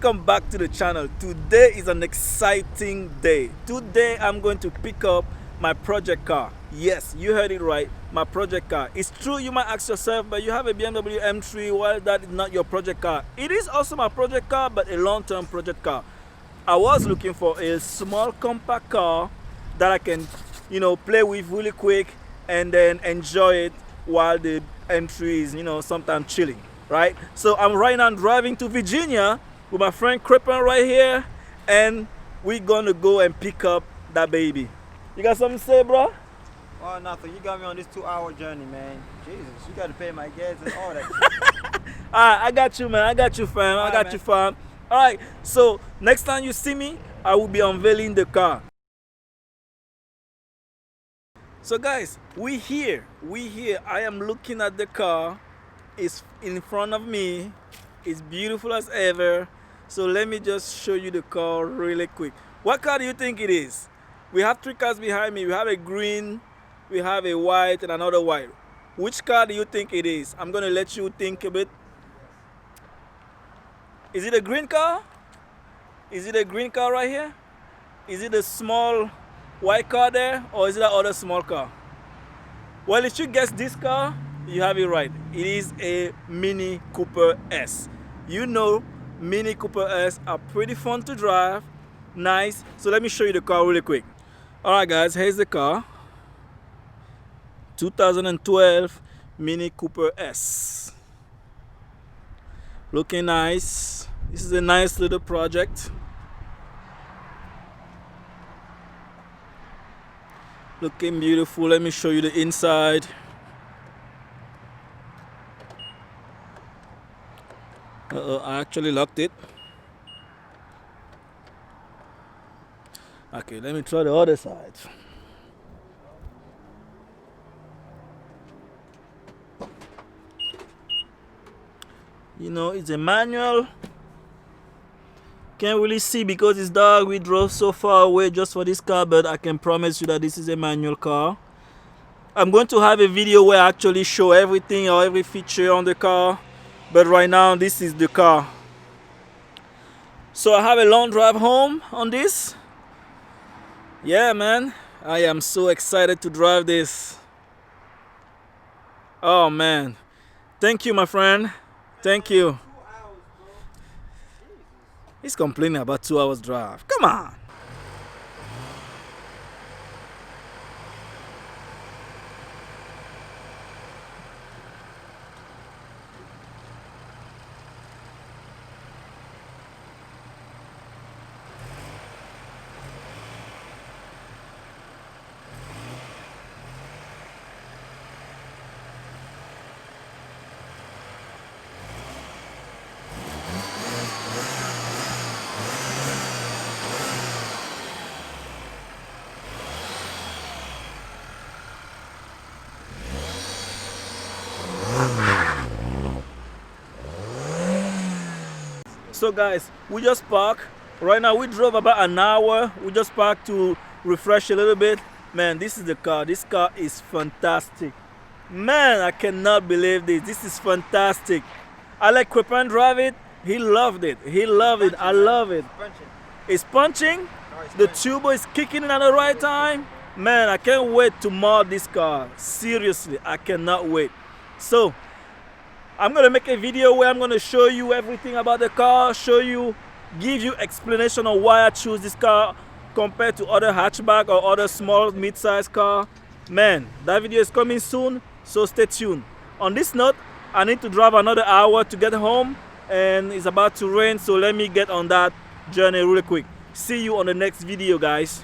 Welcome back to the channel. Today is an exciting day. Today I'm going to pick up my project car. Yes, you heard it right, my project car. It's true you might ask yourself, but you have a BMW M3, why that is not your project car? It is also my project car, but a long-term project car. I was looking for a small compact car that I can, play with really quick and then enjoy it while the M3 is, sometimes chilling, right? So I'm right now driving to Virginia with my friend Crippen right here, and we're gonna go and pick up that baby. You got something to say, bro? Oh, nothing. You got me on this 2-hour journey, man. Jesus, you got to pay my gas and all that. All right, I got you, man. I got you, fam. I got you, fam. All right, so next time you see me, I will be unveiling the car. So guys, we here. I am looking at the car. It's in front of me. It's beautiful as ever. So let me just show you the car really quick. What car do you think it is? We have 3 cars behind me. We have a green, we have a white, and another white. Which car do you think it is? I'm gonna let you think a bit. Is it a green car? Is it a green car right here? Is it a small white car there, or is it that other small car? Well, if you guess this car, you have it right. It is a Mini Cooper S. You know, Mini Cooper S are pretty fun to drive, nice. So let me show you the car really quick. All right, guys, here's the car. 2012 Mini Cooper S. Looking nice. This is a nice little project. Looking beautiful. Let me show you the inside. I actually locked it. Okay, let me try the other side. It's a manual. Can't really see because it's dark. We drove so far away just for this car, but I can promise you that this is a manual car. I'm going to have a video where I actually show everything or every feature on the car, but right now this is the car. So I have a long drive home on this. Yeah, man, I am so excited to drive this. Oh man, thank you, my friend. Thank you. He's complaining about 2 hours drive. Come on. So guys, we just parked. Right now we drove about an hour. We just parked to refresh a little bit. Man, this is the car. This car is fantastic. Man, I cannot believe this. This is fantastic. I let Crippen drive it. He loved it. He loved it. I love it. It's punching. The turbo is kicking in at the right time. Man, I can't wait to mod this car. Seriously, I cannot wait. So I'm gonna make a video where I'm gonna show you everything about the car, give you explanation on why I choose this car compared to other hatchback or other small mid-size car. Man, that video is coming soon, so stay tuned. On this note, I need to drive another hour to get home, and it's about to rain, so let me get on that journey really quick. See you on the next video, guys.